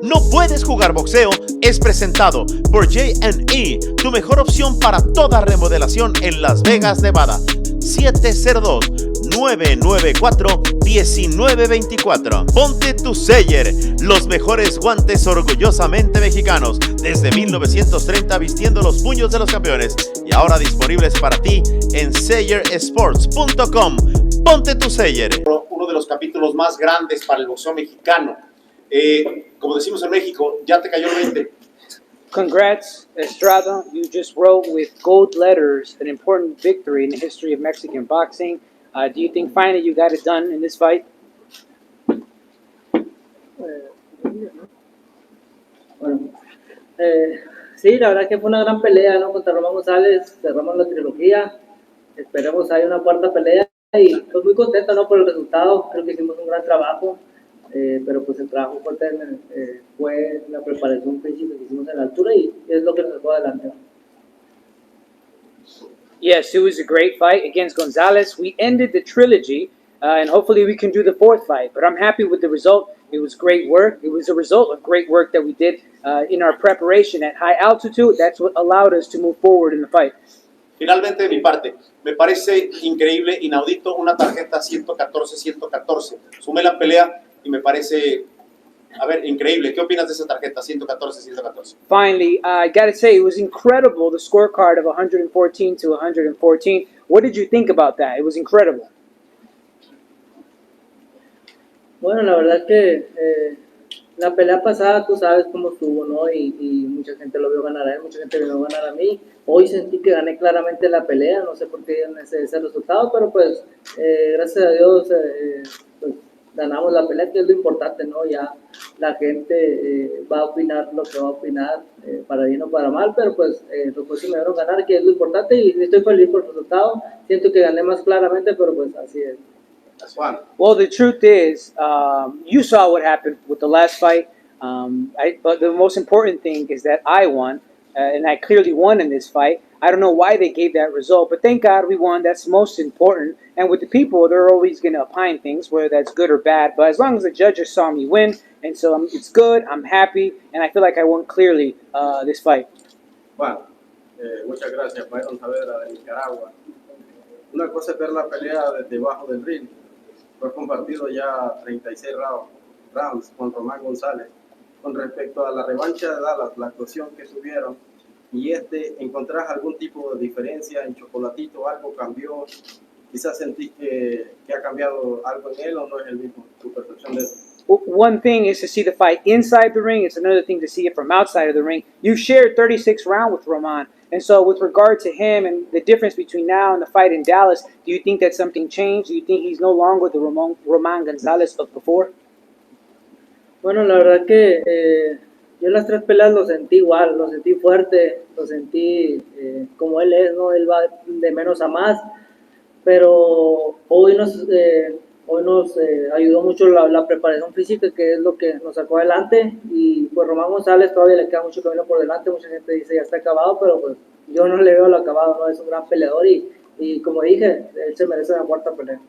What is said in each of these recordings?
No Puedes Jugar Boxeo es presentado por J&E, tu mejor opción para toda remodelación en Las Vegas, Nevada. 702-994-1924. Ponte tu SEYER, los mejores guantes orgullosamente mexicanos, desde 1930 vistiendo los puños de los campeones y ahora disponibles para ti en SEYERSports.com. Ponte tu SEYER. Uno de los capítulos más grandes para el boxeo mexicano. Como decimos en México, ya te cayó el 20. Congrats, Estrada. You just wrote with gold letters an important victory in the history of Mexican boxing. Do you think finally you got it done in this fight? Bueno, sí, la verdad que fue una gran pelea, ¿no? Contra Román González, cerramos la trilogía. Esperemos haya una cuarta pelea y estoy muy contento, ¿no? Por el resultado. Creo que hicimos un gran trabajo. Pero pues el trabajo fuerte fue la preparación física que hicimos en la altura y es lo que nos sacó adelante. Yes, it was a great fight against Gonzalez. We ended the trilogy, and hopefully we can do the fourth fight. But I'm happy with the result. It was great work. It was a result of great work that we did in our preparation at high altitude. That's what allowed us to move forward in the fight. Finalmente, de mi parte, me parece increíble, inaudito, una tarjeta 114-114. Sumé la pelea y me parece, increíble. ¿Qué opinas de esa tarjeta 114-114? Finally, I gotta say, it was incredible, the scorecard of 114 to 114. What did you think about that? It was incredible. Bueno, la verdad que la pelea pasada tú sabes cómo estuvo, ¿no? Y mucha gente lo vio ganar a él, mucha gente lo vio ganar a mí. Hoy sentí que gané claramente la pelea, no sé por qué dieron ese resultado, pero pues gracias a Dios pues, ganamos la pelea, que es lo importante, ¿no? Ya la gente va a opinar lo que va a opinar, para bien o para mal, pero pues los pues sí me dieron ganar, que es lo importante, y estoy feliz por el resultado. Siento que gané más claramente, pero pues así es. Well, the truth is, you saw what happened with the last fight, but the most important thing is that I won, and I clearly won in this fight. I don't know why they gave that result, but thank God we won. That's most important. And with the people, they're always going to opine things, whether that's good or bad. But as long as the judges saw me win, and so it's good, I'm happy, and I feel like I won clearly this fight. Bueno, muchas gracias, Byron Saavedra de Nicaragua. Una cosa es ver la pelea desde debajo del ring. Fue compartido ya 36 rounds con Román González. Con respecto a la revancha de Dallas, la actuación que tuvieron, y ¿encontrás algún tipo de diferencia en Chocolatito? ¿Algo cambió? Quizás sentís que ha cambiado algo en él, o no es el mismo, tu percepción de eso. One thing is to see the fight inside the ring. It's another thing to see it from outside of the ring. You shared 36 rounds with Roman. And so with regard to him and the difference between now and the fight in Dallas, do you think that something changed? Do you think he's no longer the Roman Gonzalez of before? Bueno, la verdad que yo en las tres peleas lo sentí igual, lo sentí fuerte, lo sentí como él es, ¿no? Él va de menos a más, pero hoy nos ayudó mucho la preparación física, que es lo que nos sacó adelante, y pues Román González todavía le queda mucho camino por delante. Mucha gente dice ya está acabado, pero pues yo no le veo lo acabado, ¿no? Es un gran peleador y como dije, él se merece la cuarta pelea.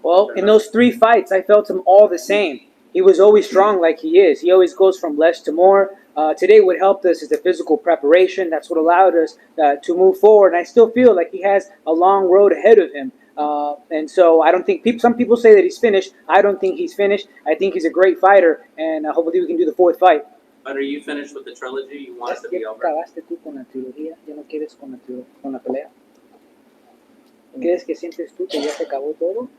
Well, in those three fights, I felt him all the same. He was always strong like he is. He always goes from less to more. Today what helped us is the physical preparation. That's what allowed us to move forward. And I still feel like he has a long road ahead of him. And so I don't think some people say that he's finished. I don't think he's finished. I think he's a great fighter, and hopefully we can do the fourth fight. But are you finished with the trilogy? You want it to be over? ¿Acabaste tú con la trilogía? ¿Ya no quieres con la pelea? ¿Crees que sientes tú que ya se acabó todo?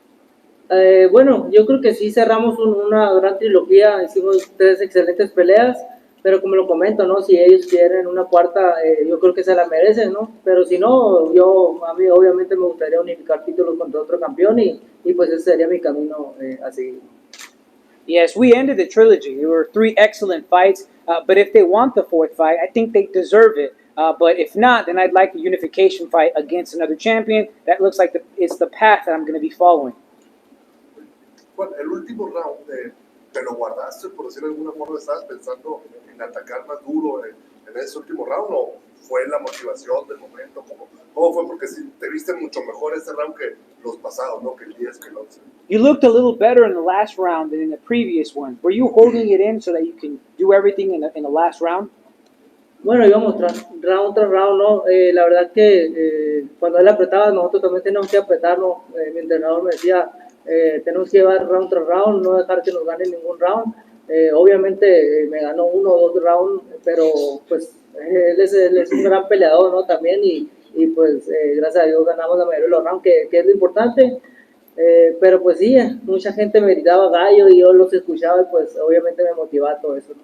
Bueno, yo creo que sí cerramos una gran trilogía, hicimos 3 excelentes peleas, pero como lo comento, ¿no? Si ellos quieren una cuarta, yo creo que se la merecen, ¿no? Pero si no, a mí obviamente me gustaría unificar títulos contra otro campeón y pues ese sería mi camino a seguir. Yes, we ended the trilogy. There were 3 excellent fights, but if they want the fourth fight, I think they deserve it. But if not, then I'd like a unification fight against another champion. That looks like it's the path that I'm going to be following. Bueno, el último round te lo guardaste, por decirlo de alguna forma. ¿Estabas pensando en atacar más duro en ese último round, o fue la motivación del momento? ¿Cómo fue? Porque si te viste mucho mejor ese round que los pasados, ¿no? Que el 10, que el 11. You looked a little better in the last round than in the previous one. Were you holding it in so that you can do everything in the last round? Bueno, íbamos round tras round, ¿no? La verdad que cuando él apretaba, nosotros también teníamos que apretarnos. Mi entrenador me decía, tenemos que llevar round tras round, no dejar que nos gane ningún round. Obviamente me ganó 1 o 2 rounds, pero pues él es un gran peleador, ¿no? También, y pues gracias a Dios ganamos la mayoría de los rounds, que es lo importante. Pero pues sí, mucha gente me gritaba gallo y yo los escuchaba y pues obviamente me motivaba todo eso, ¿no?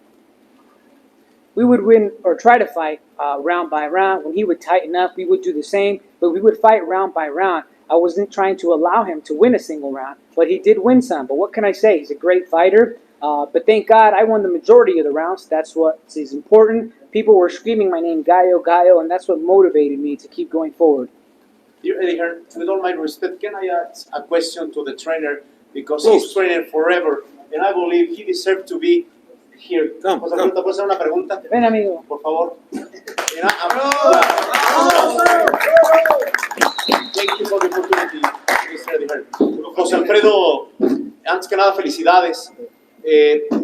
We would win or try to fight round by round. When he would tighten up, we would do the same, but we would fight round by round. I wasn't trying to allow him to win a single round, but he did win some. But what can I say? He's a great fighter. But thank God I won the majority of the rounds. That's what is important. People were screaming my name, Gallo, Gallo, and that's what motivated me to keep going forward. Dear Eddie Hearn, with all my respect, can I ask a question to the trainer? Because he's trained forever, and I believe he deserves to be here. ¿Puedo hacer una pregunta? Ven, amigo. Por favor. Thank you for the opportunity, Mr. Eddie Hearn. José Alfredo, antes que nada, felicidades.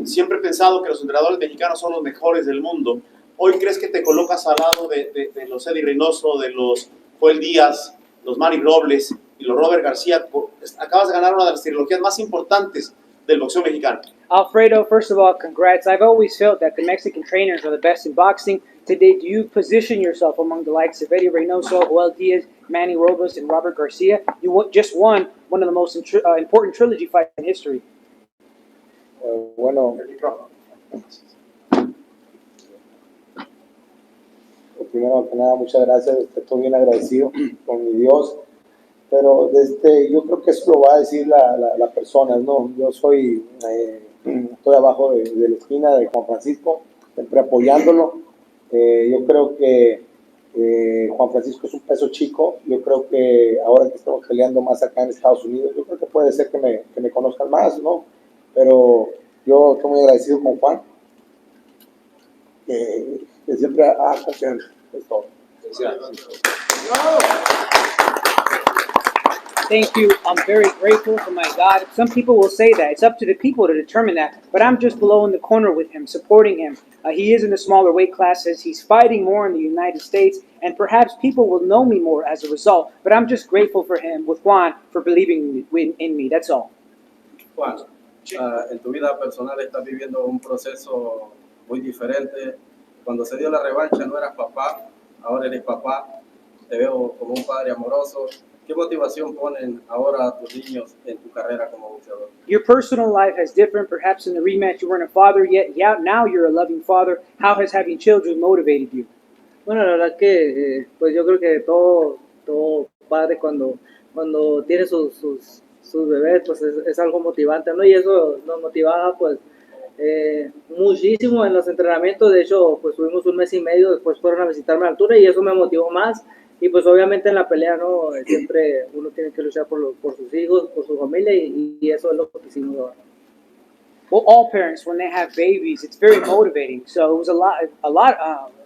Siempre he pensado que los entrenadores mexicanos son los mejores del mundo. Hoy crees que te colocas al lado de los Eddie Reynoso, de los Joel Díaz, los Manny Robles y los Robert García. Acabas de ganar una de las trilogías más importantes del boxeo mexicano. Alfredo, first of all, congrats. I've always felt that the Mexican trainers are the best in boxing. Today, do you position yourself among the likes of Eddie Reynoso, Joel Diaz, Manny Robles, and Robert Garcia? You just won one of the most important trilogy fights in history. Bueno, primero que nada, muchas gracias. Estoy bien agradecido con mi Dios. Pero yo creo que eso lo va a decir la persona, ¿no? Yo estoy abajo de la esquina de Juan Francisco, siempre apoyándolo. Yo creo que Juan Francisco es un peso chico. Yo creo que ahora que estamos peleando más acá en Estados Unidos, yo creo que puede ser que me conozcan más, ¿no? Pero yo estoy muy agradecido con Juan, que siempre ha confiado en todo. Thank you. I'm very grateful for my God. Some people will say that. It's up to the people to determine that. But I'm just below in the corner with him, supporting him. He is in the smaller weight classes. He's fighting more in the United States. And perhaps people will know me more as a result. But I'm just grateful for him, with Juan, for believing in me. That's all. Juan, en tu vida personal estás viviendo un proceso muy diferente. Cuando se dio la revancha no eras papá, ahora eres papá. Te veo como un padre amoroso. ¿Qué motivación ponen ahora tus niños en tu carrera como boxeador? Your personal life has different. Perhaps in the rematch you weren't a father yet. Yeah, now you're a loving father. How has having children motivated you? Bueno, la verdad que pues yo creo que todo padre cuando tiene sus bebés, pues es algo motivante, ¿no? Y eso nos motivaba pues muchísimo en los entrenamientos. De hecho, pues tuvimos 1 mes y medio, después fueron a visitarme a la altura y eso me motivó más. Y pues obviamente en la pelea, ¿no? Siempre uno tiene que luchar por sus hijos, por su familia y eso es lo que hicimos ahora. Well, all parents, when they have babies, it's very motivating. So it was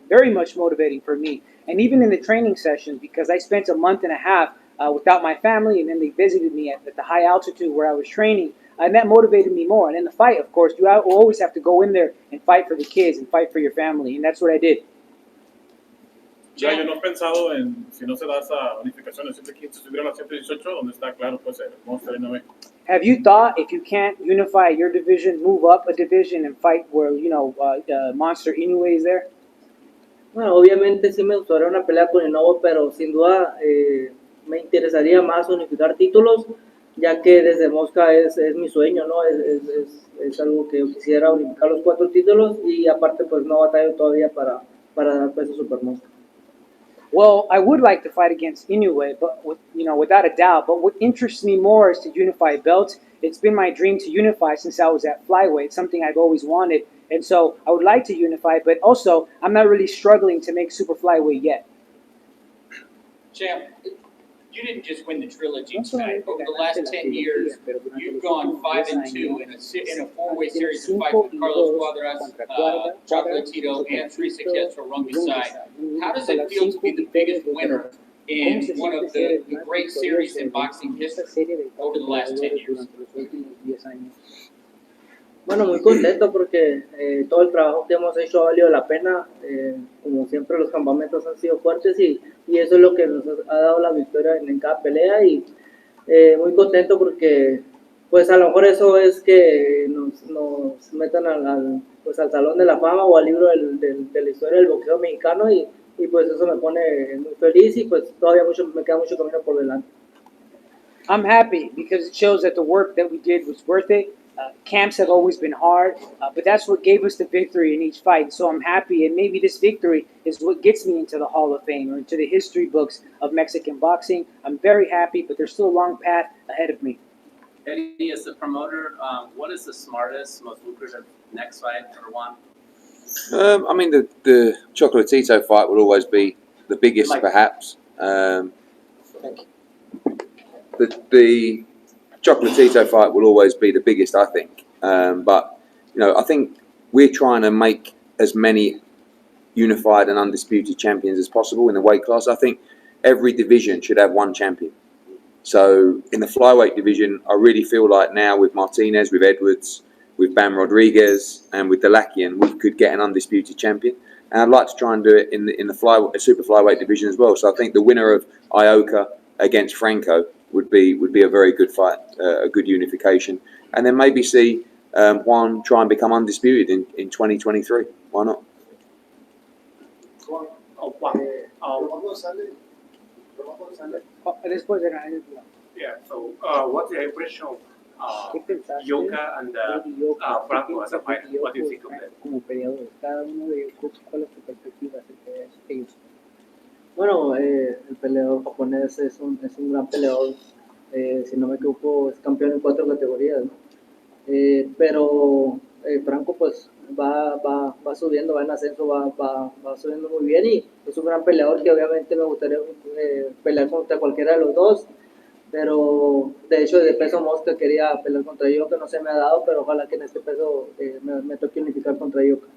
very much motivating for me. And even in the training sessions, because I spent a month and a half without my family, and then they visited me at the high altitude where I was training, and that motivated me more. And in the fight, of course, you always have to go in there and fight for the kids and fight for your family, and that's what I did. Ya, yo no he pensado en, si no se da esa unificación de 115, subir a las 118, donde está claro, pues, el Monster NB. Have you thought if you can't unify your division, move up a division and fight where, Monster Inoue is there? Bueno, obviamente sí me gustaría una pelea con Inoue, pero sin duda me interesaría más unificar títulos, ya que desde Mosca es mi sueño, ¿no? Es algo que yo quisiera, unificar los 4 títulos y aparte pues no batallo todavía para dar peso Super Mosca. Well, I would like to fight against Inoue, but without a doubt. But what interests me more is to unify belts. It's been my dream to unify since I was at flyweight. It's something I've always wanted, and so I would like to unify. But also, I'm not really struggling to make super flyweight yet. Champ, you didn't just win the trilogy tonight. Over the last 10 years, you've gone 5-2 in a 4-way series of fights with Carlos Cuadras, Chocolatito, and Teresa Quetzal run beside. How does it feel to be the biggest winner in one of the great series in boxing history over the last 10 years? Bueno, muy contento porque todo el trabajo que hemos hecho ha valido la pena. Como siempre, los campamentos han sido fuertes y eso es lo que nos ha dado la victoria en cada pelea. Y muy contento porque, pues, a lo mejor eso es que nos metan al Salón de la Fama o al libro de la historia del boxeo mexicano. Y pues eso me pone muy feliz y pues todavía me queda mucho camino por delante. I'm happy because it shows that the work that we did was worth it. Camps have always been hard, but that's what gave us the victory in each fight. So I'm happy, and maybe this victory is what gets me into the Hall of Fame or into the history books of Mexican boxing. I'm very happy, but there's still a long path ahead of me. Eddie, as the promoter, what is the smartest, most lucrative next fight for Juan? I mean, the Chocolatito fight will always be the biggest, perhaps. The Chocolatito fight will always be the biggest, I think. But, you know, I think we're trying to make as many unified and undisputed champions as possible in the weight class. I think every division should have one champion. So in the flyweight division, I really feel like now with Martinez, with Edwards, with Bam Rodriguez, and with Delakian, we could get an undisputed champion. And I'd like to try and do it in the super flyweight division as well. So I think the winner of Ioka against Franco would be a very good fight, a good unification, and then maybe see Juan try and become undisputed in 2023. Why not? Yeah. So, what's your impression of Ioka and Franco as a fighter? What do you think of that? Bueno, el peleador japonés es un gran peleador, si no me equivoco es campeón en 4 categorías, ¿no? Pero Franco pues va subiendo, va en ascenso, va subiendo muy bien y es un gran peleador que obviamente me gustaría pelear contra cualquiera de los dos, pero de hecho de peso mosca quería pelear contra Ioka, no se me ha dado, pero ojalá que en este peso me toque unificar contra Ioka.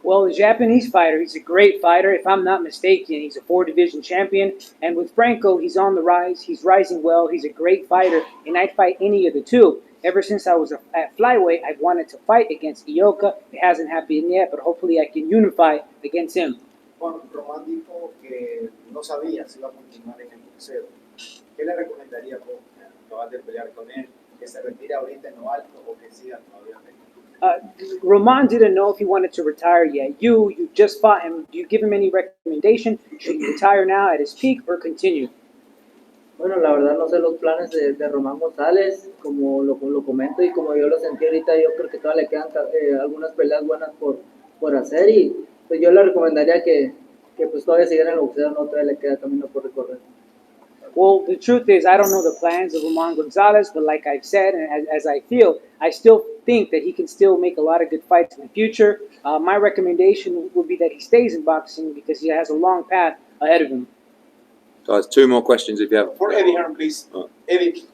Well, the Japanese fighter, he's a great fighter. If I'm not mistaken, he's a 4-division champion. And with Franco, he's on the rise. He's rising well. He's a great fighter. And I'd fight any of the two. Ever since I was at flyweight, I've wanted to fight against Ioka. It hasn't happened yet, but hopefully I can unify against him. Juan Román dijo que no sabía si iba a continuar en el boxeo. ¿Qué le recomendaría vos, acabar de pelear con él, que se retire ahorita en lo alto o que siga todavía en Roman didn't know if he wanted to retire yet. You just fought him. Do you give him any recommendation? Should he retire now at his peak or continue? Bueno, la verdad no sé los planes de Román González, como lo comento y como yo lo sentí ahorita, yo creo que todavía le quedan algunas peleas buenas por hacer y pues yo le recomendaría que pues todavía siguiera en el boxeo, no todavía le queda camino por recorrer. Well, the truth is, I don't know the plans of Roman Gonzalez, but like I've said, and as I feel, I still think that he can still make a lot of good fights in the future. My recommendation would be that he stays in boxing because he has a long path ahead of him. Guys, 2 more questions if you have. For Eddie Hearn, please. Eddie,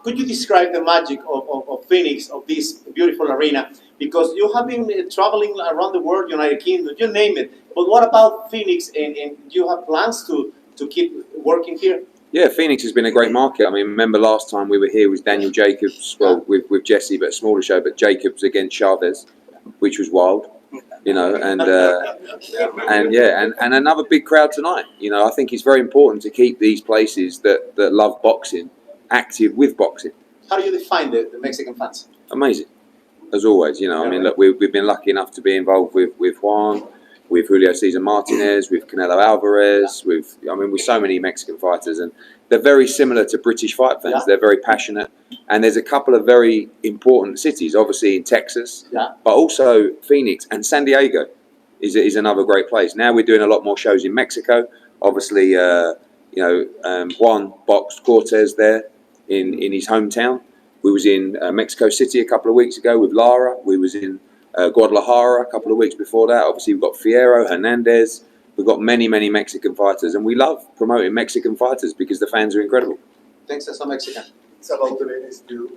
could you describe the magic of Phoenix, of this beautiful arena? Because you have been traveling around the world, United Kingdom, you name it. But what about Phoenix, and you have plans to keep working here? Yeah, Phoenix has been a great market. I mean, remember last time we were here was Daniel Jacobs, well, with Jesse, but a smaller show, but Jacobs against Chavez, which was wild, you know, and another big crowd tonight. You know, I think it's very important to keep these places that love boxing active with boxing. How do you define the Mexican fans? Amazing, as always. You know, I mean, look, we've been lucky enough to be involved with Juan, with Julio Cesar Martinez, with Canelo Alvarez, with so many Mexican fighters, and they're very similar to British fight fans. Yeah. They're very passionate, and there's a couple of very important cities, obviously in Texas, but also Phoenix and San Diego is another great place. Now we're doing a lot more shows in Mexico. Obviously, Juan boxed Cortez there in his hometown. We was in Mexico City a couple of weeks ago with Lara. We was in Guadalajara a couple of weeks before that. Obviously, we've got Fierro, Hernandez. We've got many, many Mexican fighters, and we love promoting Mexican fighters because the fans are incredible. Thanks, as a Mexican. It's about the ladies too.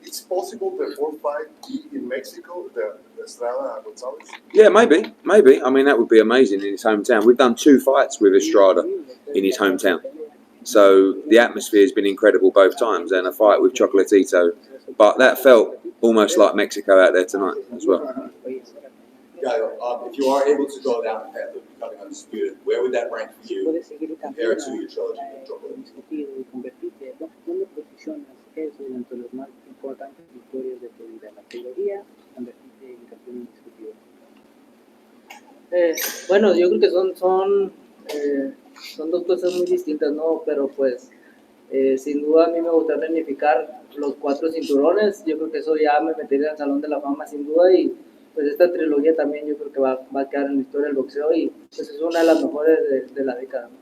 It's possible the fourth fight be in Mexico, the Estrada and Gonzalez? Yeah, maybe. I mean, that would be amazing in his hometown. We've done 2 fights with Estrada in his hometown. So the atmosphere has been incredible both times, and a fight with Chocolatito. But that felt almost like Mexico out there tonight as well. Gallo, if you are able to go down the path of becoming undisputed, where would that rank for you compared to your trilogy? ¿Dónde posicionas eso dentro de los más importantes victorias de tu vida? La trilogía, convertirte en campeón indiscutible. Bueno, yo creo que son dos cosas muy distintas, ¿no? Pero pues, sin duda a mí me gustaría unificar los 4 cinturones. Yo creo que eso ya me metería en el Salón de la Fama sin duda, y pues esta trilogía también yo creo que va a quedar en la historia del boxeo, y pues es una de las mejores de la década, ¿no?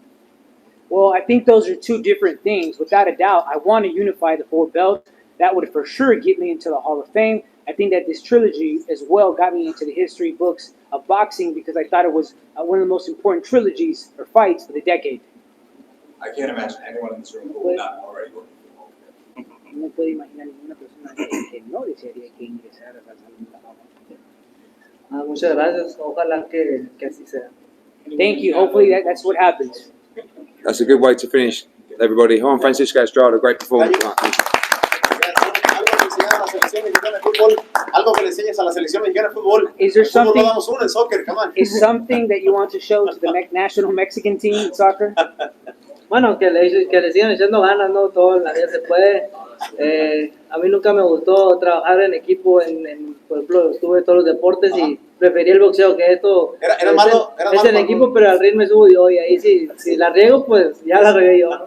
Well, I think those are 2 different things. Without a doubt, I want to unify the 4 belts. That would for sure get me into the Hall of Fame. I think that this trilogy as well got me into the history books of boxing because I thought it was one of the most important trilogies or fights of the decade. I can't imagine anyone in this room who would not already go. No puedo imaginar ninguna persona que no desearía que ingresara al Salón de la Fama. Muchas gracias. Ojalá que así sea. Thank you. Hopefully that's what happens. That's a good way to finish, everybody. Juan Francisco Estrada, great performance tonight. Thank you. Algo que le enseñes a la selección mexicana de fútbol. Is there something? No damos uno en soccer, come on. Is something that you want to show to the national Mexican team in soccer? Bueno, que le sigan echando ganas, ¿no? Todo en la vida se puede. A mí nunca me gustó trabajar en equipo, por ejemplo, estuve en todos los deportes y preferí el boxeo, que esto era malo, es en equipo, pero al ritmo me subo yo, y ahí si la riego, pues ya la regué yo, ¿no?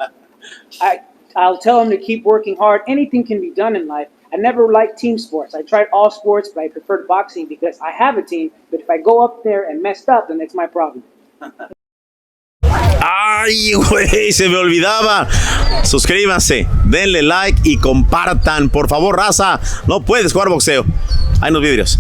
I'll tell them to keep working hard. Anything can be done in life. I never liked team sports. I tried all sports, but I preferred boxing because I have a team. But if I go up there and messed up, then it's my problem. ¡Ay, güey! Se me olvidaba. Suscríbanse, denle like y compartan. Por favor, raza. No puedes jugar boxeo. Hay unos vidrios.